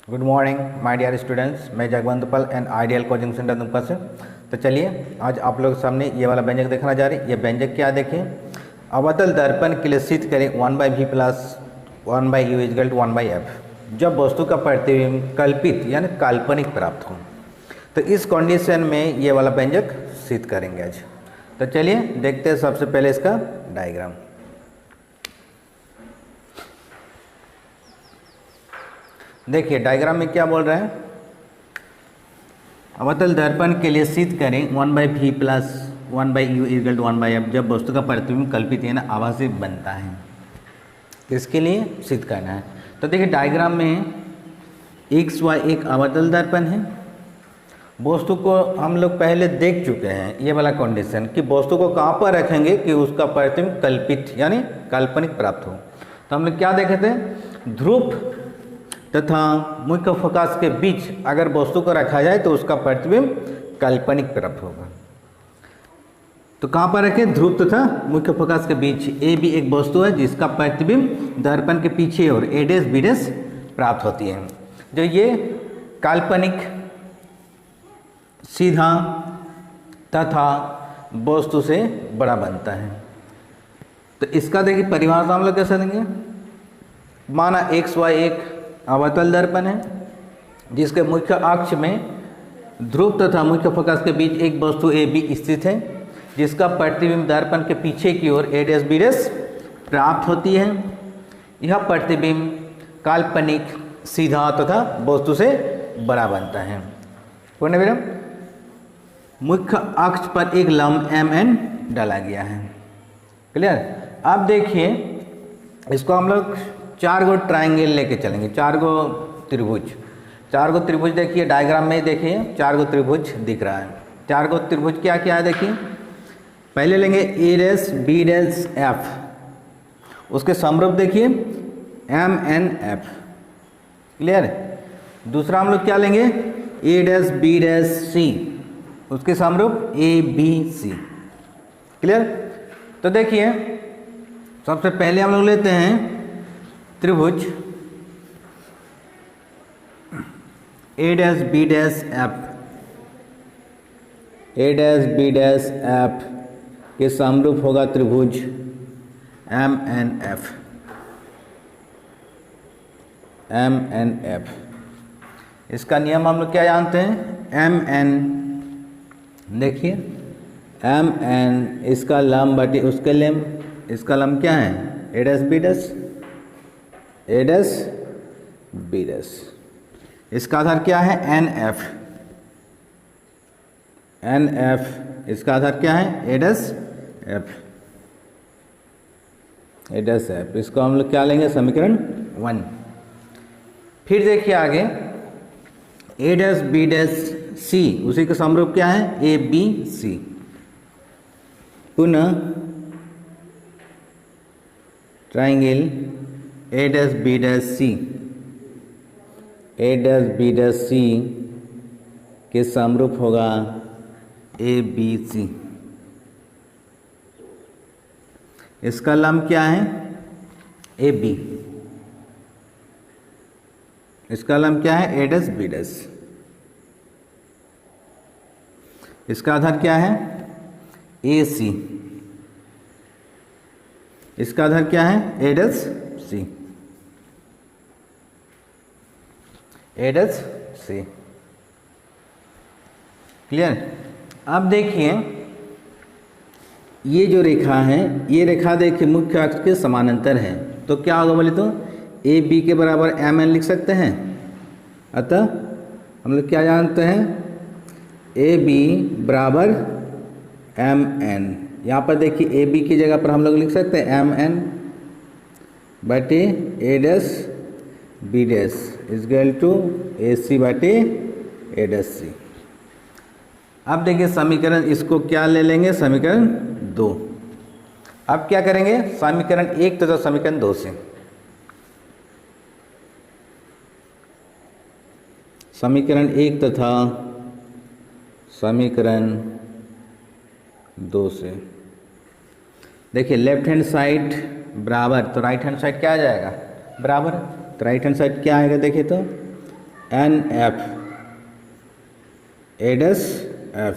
Good morning my dear students, मैं Jagwant Pal and ideal coaching centre Dumka से। तो चलिए आज आप लोग के सामने ये वाला व्यंजक देखना जा रही है। ये व्यंजक क्या देखिए, अवतल दर्पण के लिए सिद्ध करें 1/v plus 1/u equal to 1/f जब वस्तु का प्रतिबिंब कल्पित यानी काल्पनिक प्राप्त हो। तो इस कंडीशन में ये वाला व्यंजक सिद्ध करेंगे आज। तो चलिए देखते हैं सबसे पहले इसका डायग्राम। देखिए डायग्राम में क्या बोल रहे हैं, अवतल दर्पण के लिए सिद्ध करें 1/v plus 1/u equal to 1/f जब वस्तु का प्रतिबिंब कल्पित है ना आभासी बनता है। तो इसके लिए सिद्ध करना है। तो देखिए डायग्राम में XY एक अवतल दर्पण है। वस्तु को हम लोग पहले देख चुके हैं ये वाला कंडीशन कि वस्तु को कहाँ पर रखेंगे कि उसका प्रतिबिंब कल्पित यानी काल्पनिक प्राप्त हो। तो हम लोग क्या देखे थे, ध्रुव तथा मुख्य फोकस के बीच अगर वस्तु को रखा जाए तो उसका प्रतिबिंब काल्पनिक प्राप्त होगा। तो कहाँ पर रखें, ध्रुव तथा मुख्य फोकस के बीच। ए भी एक वस्तु है जिसका प्रतिबिंब दर्पण के पीछे और A' B' प्राप्त होती है, जो ये काल्पनिक सीधा तथा वस्तु से बड़ा बनता है। तो इसका देखिए परिभाषा हम लोग कैसे देंगे, माना XY एक अवतल दर्पण है जिसके मुख्य अक्ष में ध्रुव तथा मुख्य फोकस के बीच एक वस्तु AB स्थित है जिसका प्रतिबिंब दर्पण के पीछे की ओर A' B' प्राप्त होती है। यह प्रतिबिंब काल्पनिक सीधा तथा वस्तु से बड़ा बनता है। पूर्ण विराम। मुख्य अक्ष पर एक लंब MN डाला गया है। क्लियर। अब देखिए इसको हम लोग 4 गो ट्रायंगल लेके चलेंगे, 4 गो त्रिभुज। 4 गो त्रिभुज देखिए डायग्राम में देखिए 4 गो त्रिभुज दिख रहा है। 4 गो त्रिभुज क्या क्या है देखिए, पहले लेंगे A' B' F, उसके समरूप देखिए MNF। क्लियर। दूसरा हम लोग क्या लेंगे A' B' C, उसके समरूप ABC। क्लियर। तो देखिए सबसे पहले हम लोग लेते हैं त्रिभुज A' B' F। A' B' F के समरूप होगा त्रिभुज MNF। इसका नियम हम लोग क्या जानते हैं, MN। देखिए MN इसका लंब बटे उसके लंब, इसका लंब क्या है A' B'। इसका आधार क्या है NF। इसका आधार क्या है A', F। इसको हम लोग क्या लेंगे, समीकरण 1। फिर देखिए आगे A' B' C, उसी के समरूप क्या है ABC। पुनः ट्राइंगल A' B' C के समरूप होगा ABC। इसका लंब क्या है AB, इसका लंब क्या है A' B'। इसका आधार क्या है AC, इसका आधार क्या है A', C। क्लियर। अब देखिए ये जो रेखा है, ये रेखा देखिए मुख्य अक्ष के समानांतर है। तो क्या होगा बोले तो AB के बराबर MN लिख सकते हैं। अतः हम लोग क्या जानते हैं, AB बराबर MN। यहाँ पर देखिए AB की जगह पर हम लोग लिख सकते हैं MN बटे A' B' equal to AC बटे A'। अब देखिए समीकरण इसको क्या ले लेंगे, समीकरण 2। अब क्या करेंगे, समीकरण 1 तथा समीकरण 2 से। समीकरण 1 तथा समीकरण 2 से देखिए लेफ्ट हैंड साइड बराबर, तो राइट हैंड साइड क्या आ जाएगा बराबर। तो राइट हैंड साइड क्या आएगा देखिए, तो एन एफ एडस एफ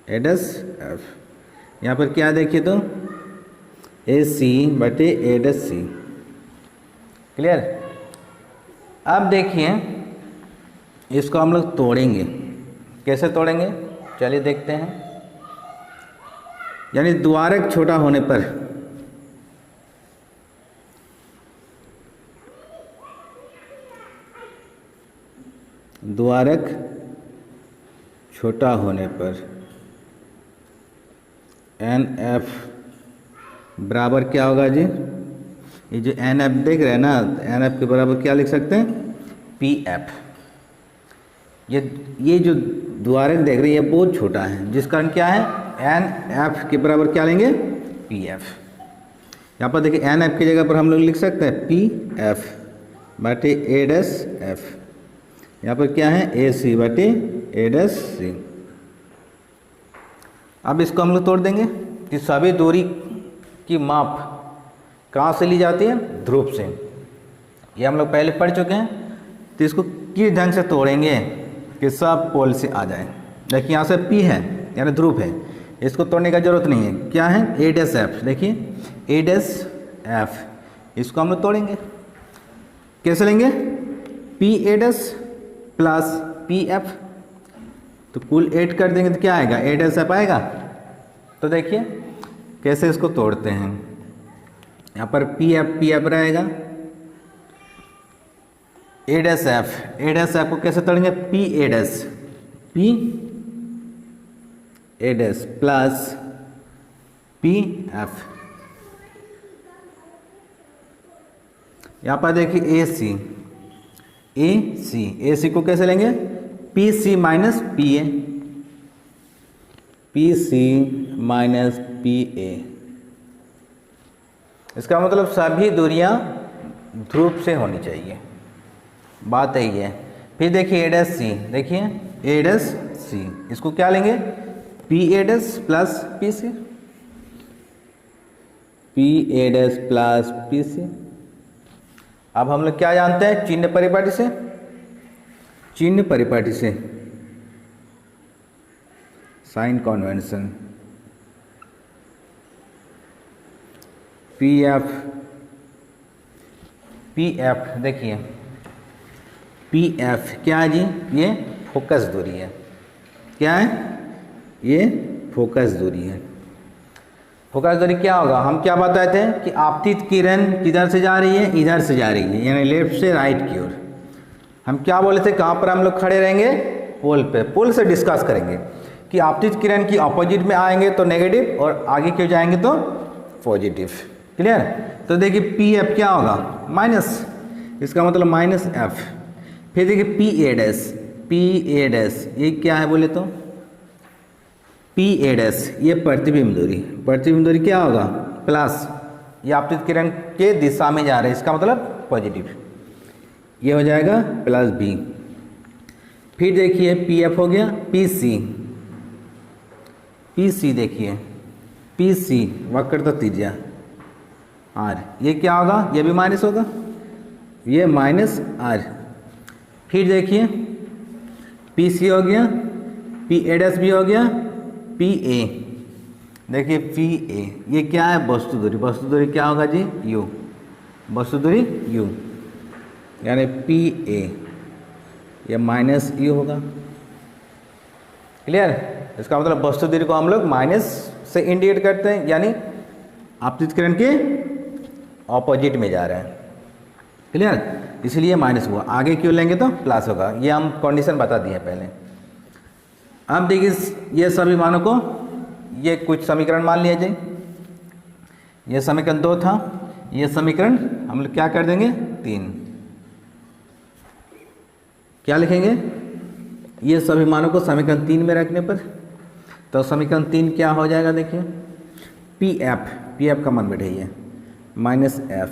एडस एफ। यहाँ पर क्या देखिए तो ए सी बटे एडस सी। क्लियर। अब देखिए इसको हम लोग तोड़ेंगे। कैसे तोड़ेंगे चलिए देखते हैं। यानी द्वारक छोटा होने पर द्वारक छोटा होने पर एन एफ बराबर क्या होगा जी? ये जो एन एफ देख रहे हैं ना, एन एफ के बराबर क्या लिख सकते हैं? P F. ये जो द्वारक देख रहे हैं ये बहुत छोटा है, जिस कारण क्या है एन एफ के बराबर क्या लेंगे? P f. यहाँ पर देखिए एन एफ की जगह पर हम लोग लिख सकते हैं पी एफ बटे एडस एफ। यहाँ पर क्या है ए सी बटे एडस सी। अब इसको हम लोग तोड़ देंगे कि सभी दूरी की माप कहाँ से ली जाती है? ध्रुव से। ये हम लोग पहले पढ़ चुके हैं। तो इसको किस ढंग से तोड़ेंगे कि सब पोल से आ जाए। देखिए यहाँ से P है यानी ध्रुव है, इसको तोड़ने का जरूरत नहीं है। क्या है? ए डैश एफ। देखिए ए डैश एफ, इसको हम लोग तोड़ेंगे। कैसे लेंगे? P a dash plus p F, तो कुल 8 कर देंगे तो क्या आएगा? ए डैश एफ आएगा। तो देखिए कैसे इसको तोड़ते हैं। यहाँ पर पी एफ रहेगा, ए डैश एफ को कैसे तोड़ेंगे? P a dash plus p f. यहाँ पर देखिए ए सी को कैसे लेंगे? P c minus p a, p c minus p a. इसका मतलब सभी दूरियां ध्रुव से होनी चाहिए, बात यही है। फिर देखिए ए डैश सी, देखिए ए डैश सी, इसको क्या लेंगे? P a dash plus p c, p a dash plus p c. अब हम लोग क्या जानते हैं? चिन्ह परिपाटी से, चिन्ह परिपाटी से साइन कन्वेंशन। पी एफ देखिए पी एफ क्या है जी? ये फोकस दूरी है। क्या है? ये फोकस दूरी है। फोकस दूरी क्या होगा? हम क्या बताए थे कि आपतित किरण किधर से जा रही है? इधर से जा रही है, यानी लेफ्ट से राइट की ओर। हम क्या बोले थे? कहाँ पर हम लोग खड़े रहेंगे? पोल पे। पोल से डिस्कस करेंगे कि आपतित किरण की अपोजिट में आएंगे तो नेगेटिव और आगे क्यों जाएंगे तो पॉजिटिव। क्लियर। तो देखिए पी एफ क्या होगा? माइनस, इसका मतलब माइनस एफ। फिर देखिए पी ए डैश ये क्या है बोले तो? पी ए डैश ये प्रतिबिंब दूरी क्या होगा? प्लस, ये आपतित किरण के दिशा में जा रहे हैं, इसका मतलब पॉजिटिव। ये हो जाएगा प्लस बी। फिर देखिए पी एफ हो गया, पी सी देखिए पी सी वक्रता त्रिज्या आर, ये क्या होगा? ये भी माइनस होगा, ये माइनस आर। फिर देखिए पी सी हो गया, पी ए डैश भी हो गया, पी ए। देखिए पी ए ये क्या है? वस्तु दूरी क्या होगा जी? यू, वस्तु दूरी यू, यानी पी ए ये माइनस यू होगा। क्लियर। इसका मतलब वस्तु दूरी को हम लोग माइनस से इंडिकेट करते हैं, यानी आपतित किरण के ऑपोजिट में जा रहे हैं। क्लियर। इसलिए माइनस हुआ, आगे क्यों लेंगे तो प्लस होगा। ये हम कंडीशन बता दिए पहले। अब देखिए ये सभी मानों को, ये कुछ समीकरण मान लिया जाए। ये समीकरण 2 था, ये समीकरण हम लोग क्या कर देंगे? 3। क्या लिखेंगे? ये सभी मानों को समीकरण 3 में रखने पर तो समीकरण 3 क्या हो जाएगा? देखिए पी एफ का मान बैठाइए माइनस एफ,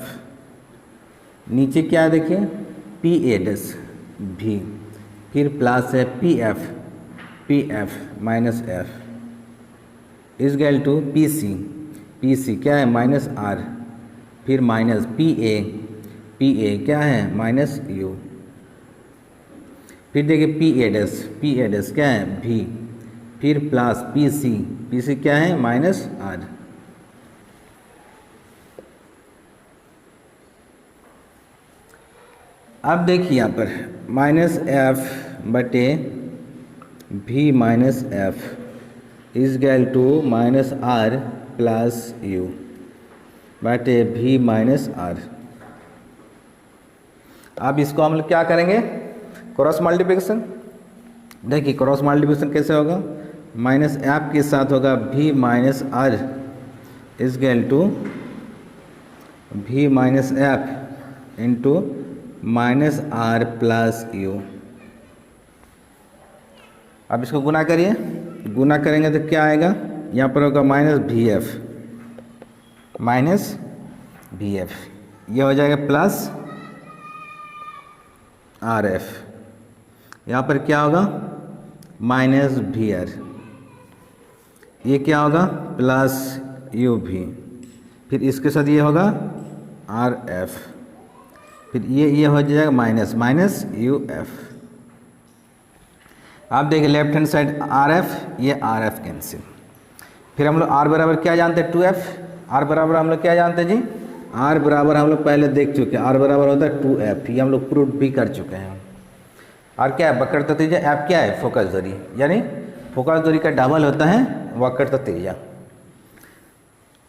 नीचे क्या है देखिए पी ए डैश भी, फिर प्लस है P F minus f is equal to P C क्या है? माइनस आर, फिर माइनस पी ए क्या है? Minus you. फिर देखिए पी ए डैश क्या है भी, फिर प्लस पी सी क्या है माइनस आर। अब देखिए यहाँ पर माइनस एफ बटे v minus f is equal to minus r plus u बटे भी माइनस आर। अब इसको हम लोग क्या करेंगे क्रॉस मल्टीप्लिकेशन। देखिए क्रॉस मल्टीप्लिकेशन कैसे होगा, माइनस एफ के साथ होगा v minus r is equal to v minus f into minus r plus u. अब इसको गुना करिए, गुना करेंगे तो क्या आएगा, यहाँ पर होगा माइनस भी एफ, ये हो जाएगा प्लस आर एफ, यहाँ पर क्या होगा माइनस भी आर, ये क्या होगा प्लस यू भी, फिर इसके साथ ये होगा आर एफ, फिर ये हो जाएगा माइनस यू एफ। आप देखिए left hand side R F, ये आर एफ कैंसिल। फिर हम लोग आर बराबर क्या जानते हैं 2f, आर बराबर हम लोग क्या जानते हैं जी, आर बराबर हम लोग पहले देख चुके हैं, आर बराबर होता है 2f, ये हम लोग प्रूव भी कर चुके हैं। आर क्या है वक्रता त्रिज्या, एफ क्या है फोकस दूरी, यानी फोकस दूरी का डबल होता है वक्रता त्रिज्या।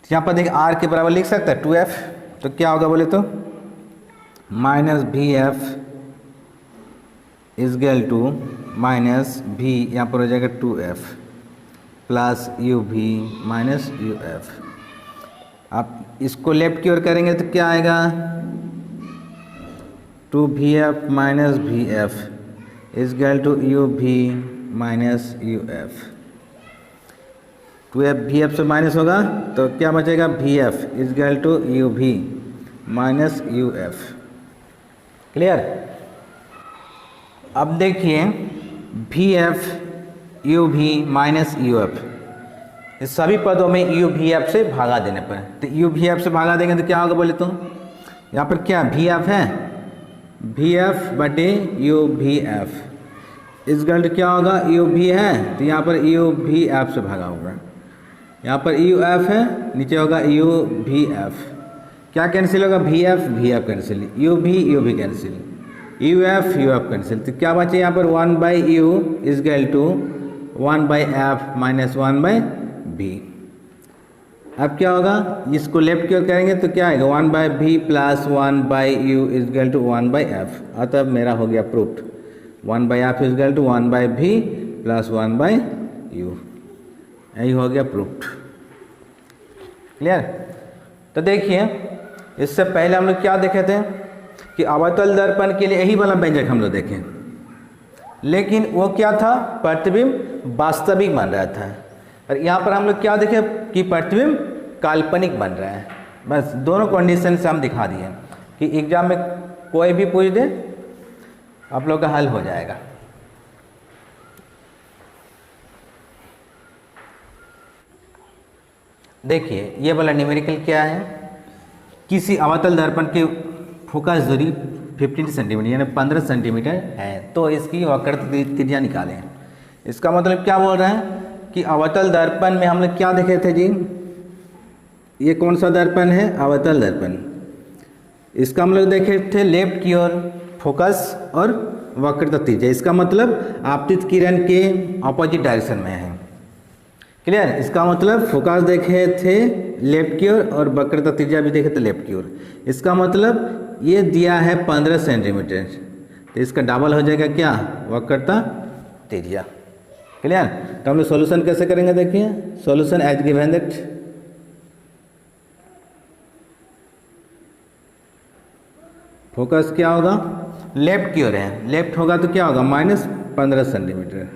यहाँ पर देखिए आर के बराबर लिख सकते हैं 2f, तो क्या होगा बोले तो माइनस भी F is equal to minus भी, यहाँ पर हो जाएगा 2f प्लस यू भी माइनस यू एफ। आप इसको लेफ्ट की ओर करेंगे तो क्या आएगा 2vf माइनस भी F is equal to you भी माइनस यू एफ। 2f भी एफ से माइनस होगा तो क्या बचेगा भी F is equal to you भी माइनस यू एफ। क्लियर। अब देखिए भी एफ यू भी माइनस यू एफ, इस सभी पदों में यू भी एफ से भागा देने पर, तो यू भी एफ से भागा देंगे तो क्या होगा बोले तो यहाँ पर क्या भी एफ है, भी एफ बटे यू भी एफ इस गल्ट क्या होगा यू भी है, तो यहाँ पर यू भी एफ से भागा होगा, यहाँ पर यू एफ है नीचे होगा यू भी एफ, क्या कैंसिल होगा v f cancel, u v cancel, u f cancel, तो क्या बचे यहाँ पर 1 by u is equal to 1 by f minus 1 by b. अब क्या होगा इसको लेफ्ट की ओर करेंगे तो क्या आएगा 1 बाई भी plus 1 by u is equal to 1 by F, अतः मेरा हो गया proofed 1 by F is equal to 1 by भी प्लस 1 बाई यू, यही हो गया प्रूफ्ड। क्लियर। तो देखिए इससे पहले हम लोग क्या देखे थे कि अवतल दर्पण के लिए यही वाला व्यंजक हम लोग देखें, लेकिन वो क्या था प्रतिबिंब वास्तविक बन रहा था, और यहाँ पर हम लोग क्या देखे कि प्रतिबिंब काल्पनिक बन रहा है। बस दोनों कंडीशन से हम दिखा दिए कि एग्जाम में कोई भी पूछ दे आप लोग का हल हो जाएगा। देखिए ये वाला न्यूमेरिकल क्या है, किसी अवतल दर्पण की फोकस दूरी 15 सेंटीमीटर यानी 15 सेंटीमीटर है, तो इसकी वक्रता त्रिज्या निकालें। इसका मतलब क्या बोल रहे हैं कि अवतल दर्पण में हम लोग क्या देखे थे जी, ये कौन सा दर्पण है अवतल दर्पण, इसका हम लोग देखे थे लेफ्ट की ओर फोकस और वक्रता त्रिज्या, इसका मतलब आपतित किरण के अपोजिट डायरेक्शन में है। क्लियर। इसका मतलब फोकस देखे थे लेफ्ट की ओर और वक्रता त्रिज्या भी देखे थे लेफ्ट की ओर, इसका मतलब ये दिया है 15 सेंटीमीटर, तो इसका डबल हो जाएगा क्या वक्रता त्रिज्या। क्लियर। तो हम लोग सॉल्यूशन कैसे करेंगे, देखिए solution as given that focus क्या होगा लेफ्ट की ओर है, लेफ्ट होगा तो क्या होगा माइनस 15 सेंटीमीटर।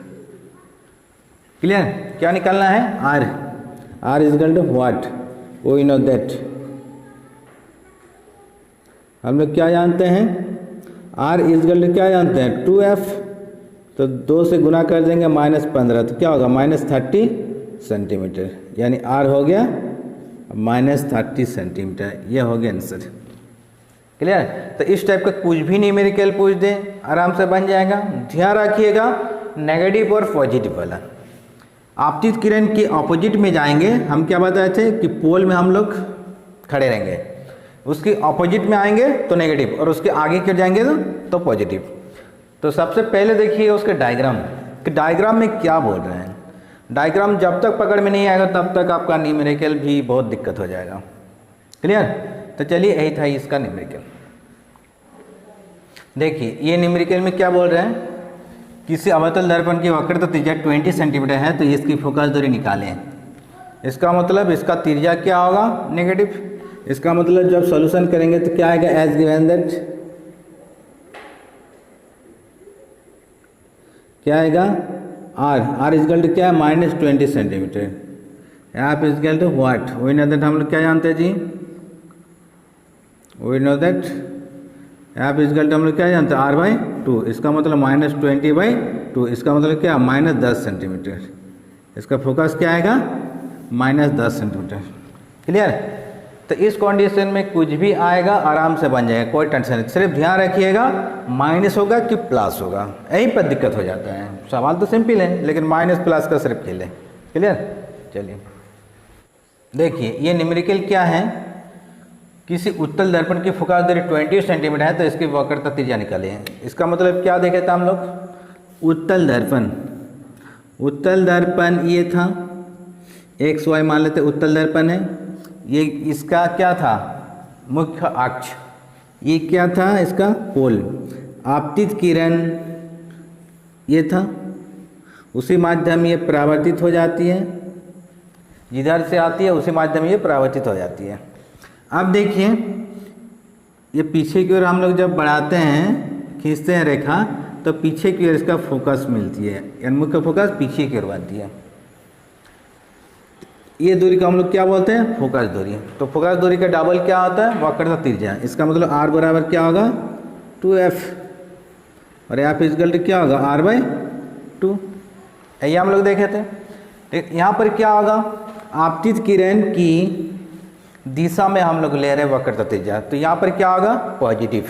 क्लियर। क्या निकालना है r is equal to what, we know that, हम लोग क्या जानते हैं आर इज इक्वल टू क्या जानते हैं 2f, तो 2 से गुना कर देंगे माइनस 15, तो क्या होगा माइनस 30 सेंटीमीटर, यानी आर हो गया माइनस 30 सेंटीमीटर। ये हो गया आंसर। क्लियर। तो इस टाइप का कुछ भी न्यूमेरिकल पूछ दें आराम से बन जाएगा। ध्यान रखिएगा नेगेटिव और पॉजिटिव वाला। आपतित किरण के ऑपोजिट में जाएंगे, हम क्या बताए थे कि पोल में हम लोग खड़े रहेंगे, उसके ऑपोजिट में आएंगे तो नेगेटिव और उसके आगे क्यों जाएंगे तो पॉजिटिव। तो सबसे पहले देखिए उसके डायग्राम कि डायग्राम में क्या बोल रहे हैं। डायग्राम जब तक पकड़ में नहीं आएगा तब तक आपका न्यूमेरिकल भी बहुत दिक्कत हो जाएगा। क्लियर। तो चलिए यही था इसका न्यूमेरिकल। देखिए ये न्यूमेरिकल में क्या बोल रहे हैं, किसी अवतल दर्पण की वक्रता त्रिज्या 20 सेंटीमीटर है तो इसकी फोकस दूरी निकालें। इसका मतलब इसका त्रिज्या क्या होगा नेगेटिव। इसका मतलब जब सॉल्यूशन करेंगे तो क्या आएगा एज गिवन दैट, क्या आएगा आर इजकल टू क्या है -20 centimetre. F is equal to what, we know that, हम लोग क्या जानते हैं जी, we know that f is equal to हम लोग क्या जानते हैं R/2। इसका मतलब -20/2, इसका मतलब क्या -10 सेंटीमीटर। इसका फोकस क्या आएगा -10 सेंटीमीटर। क्लियर। तो इस कंडीशन में कुछ भी आएगा आराम से बन जाएगा, कोई टेंशन नहीं। सिर्फ ध्यान रखिएगा माइनस होगा कि प्लस होगा, यहीं पर दिक्कत हो जाता है। सवाल तो सिंपल है लेकिन माइनस प्लस का सिर्फ खेल है। क्लियर। चलिए देखिए ये न्यूमेरिकल क्या है, किसी उत्तल दर्पण की फोकस दूरी 20 सेंटीमीटर है तो इसकी वक्रता त्रिज्या निकालें। इसका मतलब क्या देखे थे हम लोग, उत्तल दर्पण, उत्तल दर्पण ये था XY मान लेते उत्तल दर्पण है, ये इसका क्या था मुख्य अक्ष, ये क्या था इसका पोल, आपतित किरण ये था, उसी माध्यम ये परावर्तित हो जाती है, जिधर से आती है उसी माध्यम ये परावर्तित हो जाती है। अब देखिए ये पीछे की ओर हम लोग जब बढ़ाते हैं खींचते हैं रेखा तो पीछे की ओर इसका फोकस मिलती है, यानी मुख्य फोकस पीछे की ओर बनती है। ये दूरी को हम लोग क्या बोलते हैं फोकस दूरी। तो फोकस दूरी का डबल क्या होता है वक्रता त्रिज्या। इसका मतलब R बराबर क्या होगा 2F और F इजकल टू क्या होगा R/2। ये हम लोग देखे थे। यहाँ पर क्या होगा आपतित किरण की दिशा में हम लोग ले रहे हैं वक्रता त्रिज्या, तो यहाँ पर क्या होगा पॉजिटिव।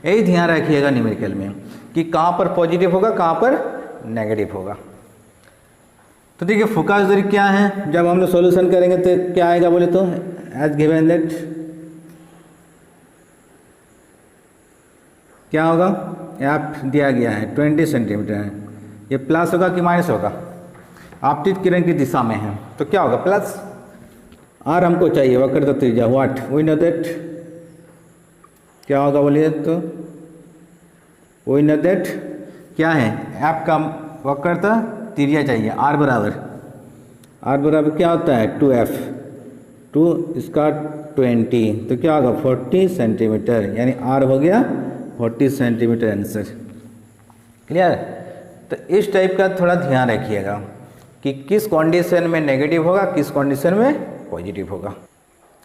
यही ध्यान रखिएगा न्यूमेरिकल में कि कहाँ पर पॉजिटिव होगा कहाँ पर नेगेटिव होगा। तो देखिए फोकस दूरी क्या है, जब हम लोग सॉल्यूशन करेंगे तो क्या आएगा बोले तो एज गिवन दैट क्या होगा, एफ दिया गया है 20 सेंटीमीटर है, ये प्लस होगा कि माइनस होगा, आपतित किरण की दिशा में है तो क्या होगा प्लस। आर हमको चाहिए वक्रता त्रिज्या व्हाट, वी नो दैट क्या होगा बोलिए तो वी नो दैट क्या है एफ का वक्रता त्रिज्या चाहिए R बराबर क्या होता है 2F, 2 इसका 20 तो क्या होगा 40 सेंटीमीटर, यानी R हो गया 40 सेंटीमीटर आंसर। क्लियर। तो इस टाइप का थोड़ा ध्यान रखिएगा कि किस कंडीशन में नेगेटिव होगा किस कंडीशन में पॉजिटिव होगा।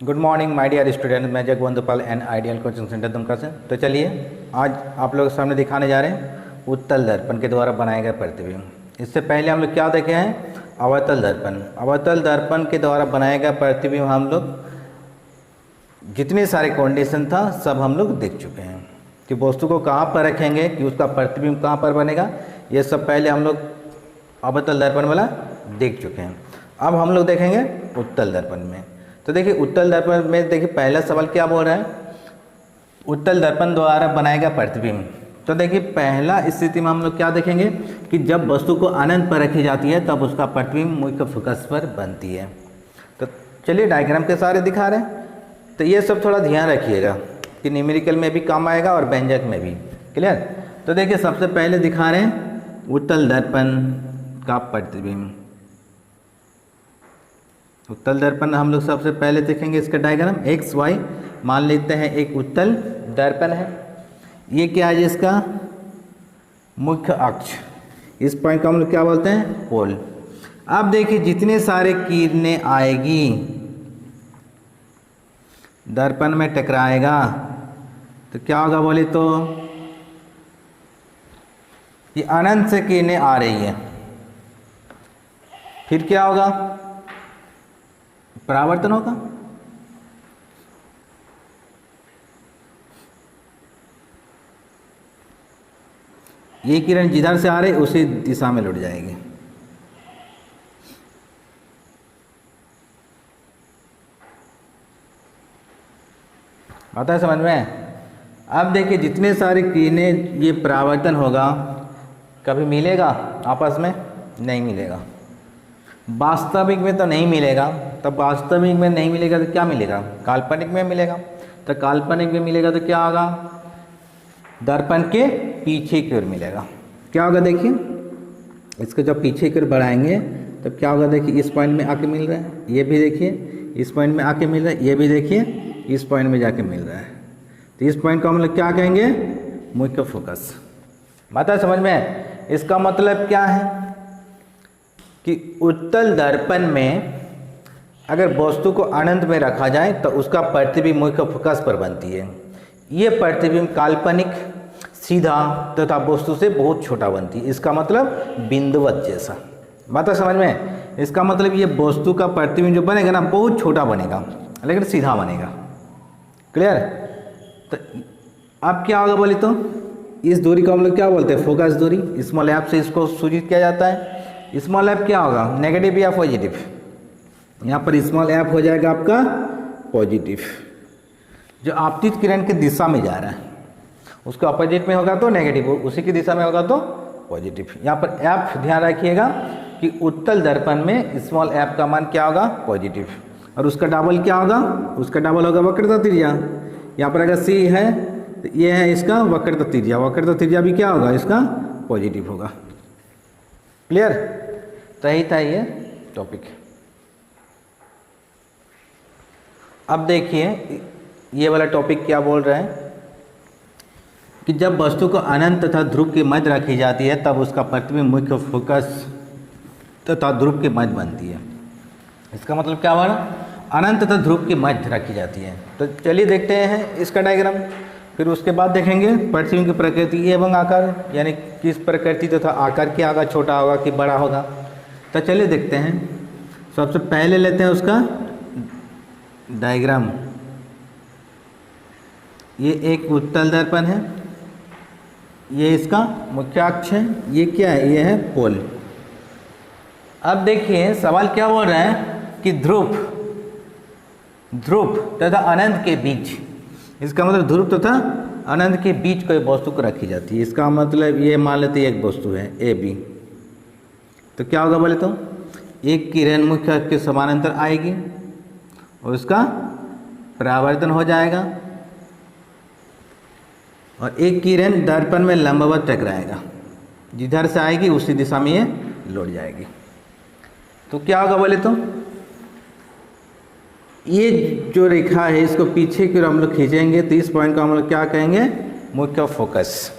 Good morning my dear student, मैं Jagwant Pal and ideal coaching centre Dumka से। तो चलिए आज आप लोग के सामने दिखाने जा रहे हैं उत्तल दर्पण के द्वारा बनाए गए प्रतिबिंब। इससे पहले हम लोग क्या देखे हैं अवतल दर्पण। अवतल दर्पण के द्वारा बनाया गया प्रतिबिंब हम लोग जितने सारे कंडीशन था सब हम लोग देख चुके हैं कि वस्तु को कहाँ पर रखेंगे कि उसका प्रतिबिंब कहाँ पर बनेगा, ये सब पहले हम लोग अवतल दर्पण वाला देख चुके हैं। अब हम लोग देखेंगे उत्तल दर्पण में। तो देखिए उत्तल दर्पण में देखिए पहला सवाल क्या बोल रहा है, उत्तल दर्पण द्वारा बनाया गया प्रतिबिंब। तो देखिए पहला स्थिति में हम लोग क्या देखेंगे कि जब वस्तु को अनंत पर रखी जाती है तब उसका प्रतिबिंब मुख्य फोकस पर बनती है। तो चलिए डायग्राम के सारे दिखा रहे हैं, तो ये सब थोड़ा ध्यान रखिएगा कि न्यूमेरिकल में भी काम आएगा और व्यंजक में भी। क्लियर। तो देखिए सबसे पहले दिखा रहे हैं उत्तल दर्पण का प्रतिबिंब। उत्तल दर्पण हम लोग सबसे पहले देखेंगे इसका डायग्राम XY मान लेते हैं एक उत्तल दर्पण है। ये क्या है इसका मुख्य अक्ष, इस पॉइंट को हम लोग क्या बोलते हैं पोल। अब देखिए जितने सारे किरणें आएगी दर्पण में टकराएगा तो क्या होगा बोले तो ये अनंत से किरणें आ रही है, फिर क्या होगा परावर्तन होगा। ये किरण जिधर से आ रही उसी दिशा में लौट जाएगी। आता है समझ में? अब देखिए जितने सारे किरणें ये परावर्तन होगा, कभी मिलेगा आपस में? नहीं मिलेगा। वास्तविक में तो नहीं मिलेगा। तब वास्तविक में नहीं मिलेगा तो क्या मिलेगा? काल्पनिक में मिलेगा। तो काल्पनिक में मिलेगा तो क्या होगा? दर्पण के पीछे की ओर मिलेगा। क्या होगा देखिए, इसको जब पीछे की ओर बढ़ाएंगे तब क्या होगा? देखिए इस पॉइंट में आके मिल रहा है, ये भी देखिए इस पॉइंट में आके मिल रहा है, ये भी देखिए इस पॉइंट में जाके मिल रहा है। तो इस पॉइंट को हम लोग क्या कहेंगे? मुख्य फोकस। बात है समझ में? इसका मतलब क्या है कि उत्तल दर्पण में अगर वस्तु को अनंत में रखा जाए तो उसका प्रतिबिंब मुख्य फोकस पर बनती है। ये प्रतिबिंब काल्पनिक, सीधा तथा वस्तु से बहुत छोटा बनती है। इसका मतलब बिंदुवत जैसा। बात है समझ में? इसका मतलब ये वस्तु का प्रतिबिंब जो बनेगा ना बहुत छोटा बनेगा लेकिन सीधा बनेगा। क्लियर? तो अब क्या होगा बोले तो इस दूरी को हम लोग क्या बोलते हैं? फोकस दूरी। स्मॉल एफ से इसको सूचित किया जाता है। स्मॉल एफ क्या होगा? नेगेटिव या पॉजिटिव? यहाँ पर स्मॉल एफ हो जाएगा आपका पॉजिटिव। जो आपतित किरण की दिशा में जा रहा है उसका अपोजिट में होगा तो नेगेटिव, उसी की दिशा में होगा तो पॉजिटिव। यहाँ पर एफ ध्यान रखिएगा कि उत्तल दर्पण में स्मॉल एफ का मान क्या होगा? पॉजिटिव। और उसका डबल क्या होगा? उसका डबल होगा वक्रता त्रिज्या। यहाँ पर अगर सी है तो ये है इसका वक्रता त्रिज्या। वक्रता त्रिज्या भी क्या होगा? इसका पॉजिटिव होगा। क्लियर? तो यही था ये टॉपिक। अब देखिए ये वाला टॉपिक क्या बोल रहा है कि जब वस्तु को अनंत तथा ध्रुव के मध्य रखी जाती है तब उसका प्रतिबिंब मुख्य फोकस तथा ध्रुव के मध्य बनती है। इसका मतलब क्या हुआ? अनंत तथा ध्रुव के मध्य रखी जाती है। तो चलिए देखते हैं इसका डायग्राम, फिर उसके बाद देखेंगे प्रतिबिंब की प्रकृति एवं आकार, यानी किस प्रकृति तथा आकार क्या होगा, छोटा होगा कि बड़ा होगा। तो चलिए देखते हैं। सबसे पहले लेते हैं उसका डायग्राम। ये एक उत्तल दर्पण है, ये इसका मुख्य अक्ष है, ये क्या है? ये है पोल। अब देखिए सवाल क्या बोल रहा है कि ध्रुव तथा अनंत के बीच, इसका मतलब ध्रुव तथा अनंत के बीच कोई वस्तु को रखी जाती है। इसका मतलब ये मान लेते एक वस्तु है ए बी। तो क्या होगा बोले तो एक किरण मुख्य अक्ष के समानांतर आएगी और उसका परावर्तन हो जाएगा और एक किरण दर्पण में लंबवत टकराएगा। जिधर से आएगी उसी दिशा में ये लौट जाएगी। तो क्या होगा बोले तो ये जो रेखा है इसको पीछे की ओर हम लोग खींचेंगे तो इस पॉइंट को हम लोग क्या कहेंगे? मुख्य फोकस।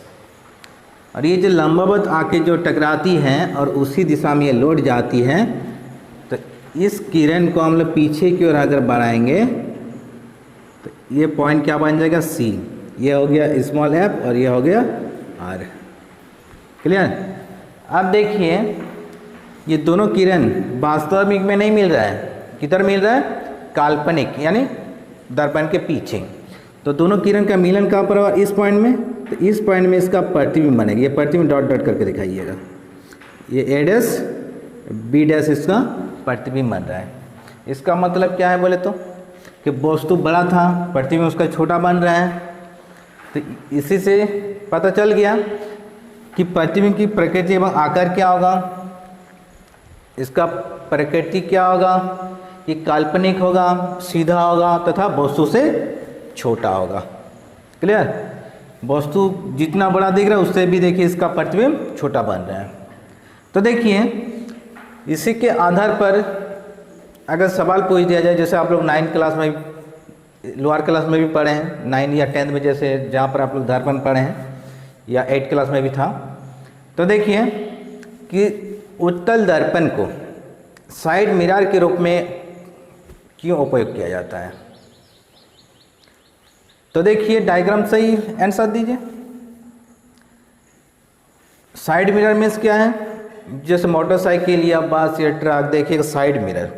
और ये जो लंबवत आके जो टकराती है और उसी दिशा में ये लौट जाती है, तो इस किरण को हम लोग पीछे की ओर अगर बढ़ाएंगे तो ये पॉइंट क्या बन जाएगा? सी। ये हो गया स्मॉल एफ और ये हो गया आर। क्लियर? अब देखिए ये दोनों किरण वास्तविक में नहीं मिल रहा है, किधर मिल रहा है? काल्पनिक, यानी दर्पण के पीछे। तो दोनों किरण का मिलन कहाँ पर हुआ? इस पॉइंट में। तो इस पॉइंट में इसका प्रतिबिंब बनेगा। ये प्रतिबिंब डॉट डॉट करके दिखाइएगा। ये ए डैश बी डैश इसका प्रतिबिंब बन रहा है। इसका मतलब क्या है बोले तो कि वस्तु बड़ा था, प्रतिबिंब उसका छोटा बन रहा है। तो इसी से पता चल गया कि प्रतिबिंब की प्रकृति एवं आकार क्या होगा। इसका प्रकृति क्या होगा? कि काल्पनिक होगा, सीधा होगा तथा वस्तु से छोटा होगा। क्लियर? वस्तु जितना बड़ा दिख रहा है उससे भी देखिए इसका प्रतिबिंब छोटा बन रहा है। तो देखिए इसी के आधार पर अगर सवाल पूछ दिया जाए, जैसे आप लोग 9th क्लास में, लोअर क्लास में भी पढ़े हैं, 9 या 10 में, जैसे जहाँ पर आप लोग दर्पण पढ़े हैं, या 8th क्लास में भी था। तो देखिए कि उत्तल दर्पण को साइड मिरर के रूप में क्यों उपयोग किया जाता है। तो देखिए डायग्राम सही आंसर दीजिए। साइड मिरर मीन्स क्या है? जैसे मोटरसाइकिल या बस या ट्रक, देखिए साइड मिरर,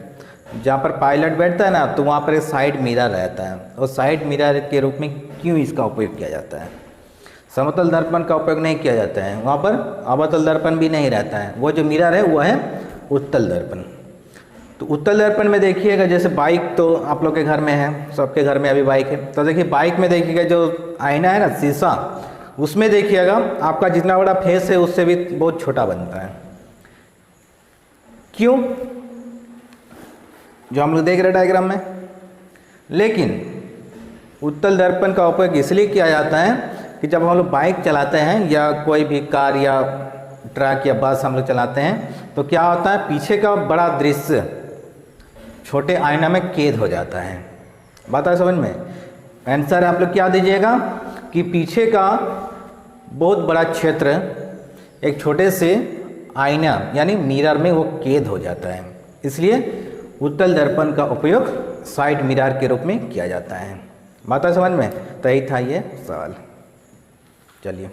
जहाँ पर पायलट बैठता है ना तो वहाँ पर एक साइड मिरर रहता है। और साइड मिरर के रूप में क्यों इसका उपयोग किया जाता है? समतल दर्पण का उपयोग नहीं किया जाता है, वहाँ पर अवतल दर्पण भी नहीं रहता है। वो जो मिरर है वो है उत्तल दर्पण। तो उत्तल दर्पण में देखिएगा, जैसे बाइक तो आप लोग के घर में है, सबके घर में अभी बाइक है, तो देखिए बाइक में देखिएगा जो आईना है ना, शीशा, उसमें देखिएगा आपका जितना बड़ा फेस है उससे भी बहुत छोटा बनता है। क्यों? जो हम लोग देख रहे हैं डायग्राम में। लेकिन उत्तल दर्पण का उपयोग इसलिए किया जाता है कि जब हम लोग बाइक चलाते हैं या कोई भी कार या ट्रक या बस हम लोग चलाते हैं तो क्या होता है, पीछे का बड़ा दृश्य छोटे आईना में कैद हो जाता है। बात है समझ में? आंसर आप लोग क्या दीजिएगा कि पीछे का बहुत बड़ा क्षेत्र एक छोटे से आईना यानी मिरर में वो कैद हो जाता है, इसलिए उत्तल दर्पण का उपयोग साइड मिरर के रूप में किया जाता है। बात है समझ में? तो यही था ये सवाल। चलिए।